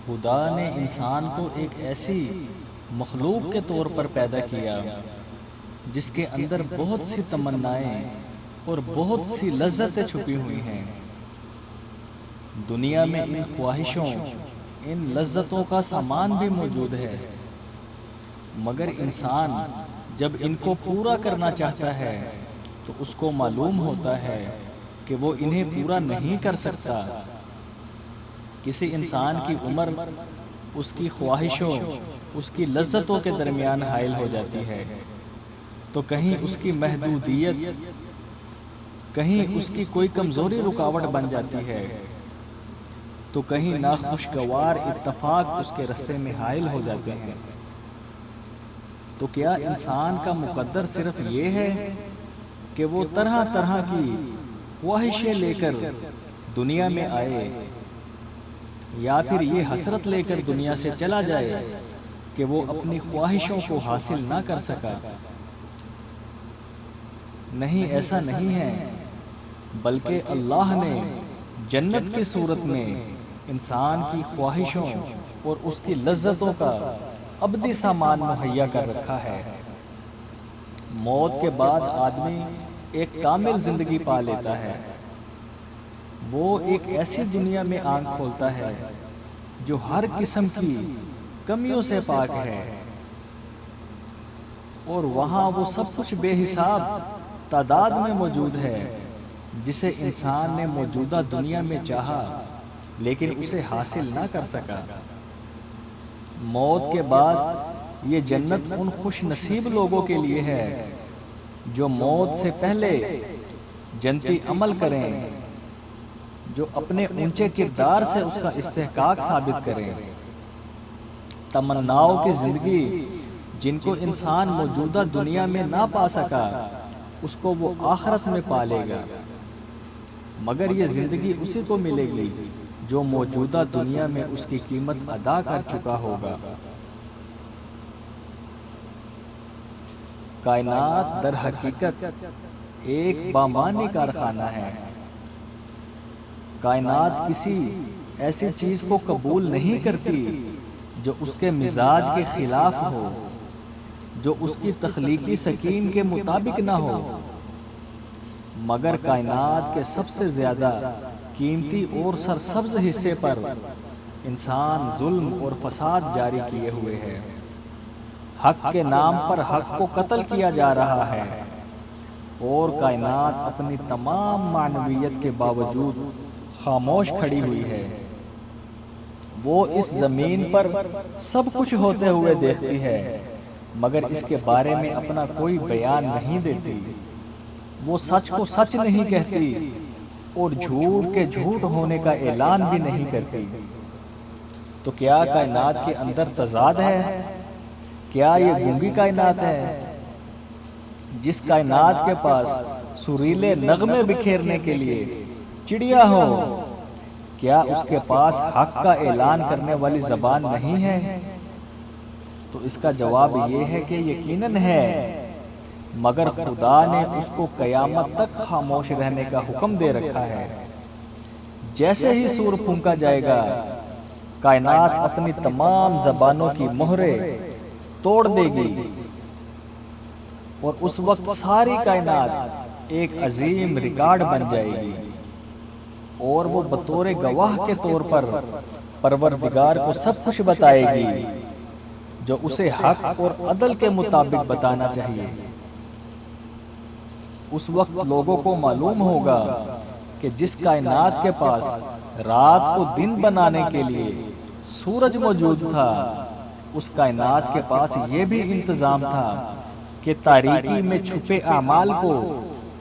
خدا نے انسان کو ایک ایسی مخلوق کے طور پر پیدا کیا جس کے اندر بہت سی تمنائیں اور بہت سی لذتیں چھپی ہوئی ہیں۔ دنیا میں ان خواہشوں، ان لذتوں کا سامان بھی موجود ہے، مگر انسان جب ان کو پورا کرنا چاہتا ہے تو اس کو معلوم ہوتا ہے کہ وہ انہیں پورا نہیں کر سکتا۔ کسی انسان کی عمر اس کی خواہشوں، اس کی لذتوں کے درمیان حائل ہو جاتی ہے، تو کہیں اس کی محدودیت، کہیں اس کی کوئی کمزوری رکاوٹ بن جاتی ہے، تو کہیں ناخوشگوار اتفاق اس کے راستے میں حائل ہو جاتے ہیں۔ تو کیا انسان کا مقدر صرف یہ ہے کہ وہ طرح طرح کی خواہشیں لے کر دنیا میں آئے، یا پھر یہ حسرت لے کر دنیا سے چلا جائے کہ وہ اپنی خواہشوں کو حاصل نہ کر سکا؟ نہیں، ایسا نہیں ہے، بلکہ اللہ نے جنت کی صورت میں انسان کی خواہشوں اور اس کی لذتوں کا ابدی سامان مہیا کر رکھا ہے۔ موت کے بعد آدمی ایک کامل زندگی پا لیتا ہے۔ وہ ایک ایسی دنیا میں آنکھ کھولتا ہے جو ہر قسم کی کمیوں سے پاک ہے، اور وہاں وہ سب کچھ بے حساب تعداد میں موجود ہے جسے انسان نے موجودہ دنیا میں چاہا لیکن اسے حاصل نہ کر سکا۔ موت کے بعد یہ جنت ان خوش نصیب لوگوں کے لیے ہے جو موت سے پہلے جنتی عمل کریں، جو اپنے اونچے کردار سے اس کا استحقاق ثابت کریں۔ تمناؤں کی زندگی جن کو انسان موجودہ دنیا میں نہ پا سکا، اس کو وہ آخرت میں پا لے گا، مگر یہ زندگی اسی کو ملے گی جو موجودہ دنیا میں اس کی قیمت ادا کر چکا ہوگا۔ کائنات در حقیقت ایک بامانی کارخانہ ہے۔ کائنات کسی ایسی چیز کو قبول نہیں کرتی جو اس کے مزاج کے خلاف ہو، جو اس کی تخلیقی سکین کے مطابق نہ ہو، مگر کائنات کے سب سے زیادہ قیمتی اور سرسبز حصے پر انسان ظلم اور فساد جاری کیے ہوئے ہے۔ حق کے نام پر حق کو قتل کیا جا رہا ہے، اور کائنات اپنی تمام معنویت کے باوجود خاموش کھڑی ہوئی ہے۔ وہ اس زمین پر سب کچھ ہوتے ہوئے دیکھتی ہے، مگر اس کے بارے میں اپنا کوئی بیان نہیں دیتی۔ وہ سچ کو سچ نہیں کہتی اور جھوٹ کے جھوٹ ہونے کا اعلان بھی نہیں کرتی۔ تو کیا کائنات کے اندر تضاد ہے؟ کیا یہ گونگی کائنات ہے؟ جس کائنات کے پاس سریلے نغمے بکھیرنے کے لیے چڑیا ہو، کیا اس کے پاس حق کا اعلان کرنے والی زبان نہیں ہے؟ تو اس کا جواب یہ ہے کہ یقیناً ہے، مگر خدا نے اس کو قیامت تک خاموش رہنے کا حکم دے رکھا ہے۔ جیسے ہی سور پھونکا جائے گا، کائنات اپنی تمام زبانوں کی مہریں توڑ دے گی، اور اس وقت ساری کائنات ایک عظیم ریکارڈ بن جائے گی، اور وہ بطور گواہ کے طور پر پروردگار کو سب کچھ بتائے گی جو اسے حق اور عدل کے مطابق بتانا چاہیے۔ اس وقت لوگوں کو معلوم ہوگا کہ جس کائنات کے پاس رات کو دن بنانے کے لیے سورج موجود تھا، اس کائنات کے پاس یہ بھی انتظام تھا کہ تاریکی میں چھپے اعمال کو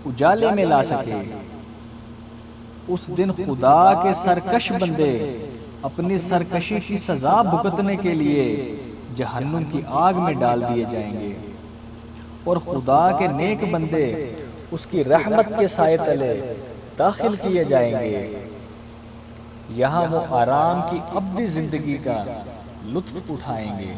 اجالے میں لا سکے۔ اس دن خدا کے سرکش بندے اپنی سرکشی کی سزا بھگتنے کے لیے جہنم کی آگ میں ڈال دیے جائیں گے، اور خدا کے نیک بندے اس کی رحمت کے سائے تلے داخل کیے جائیں گے۔ یہاں وہ آرام کی ابدی زندگی کا لطف اٹھائیں گے۔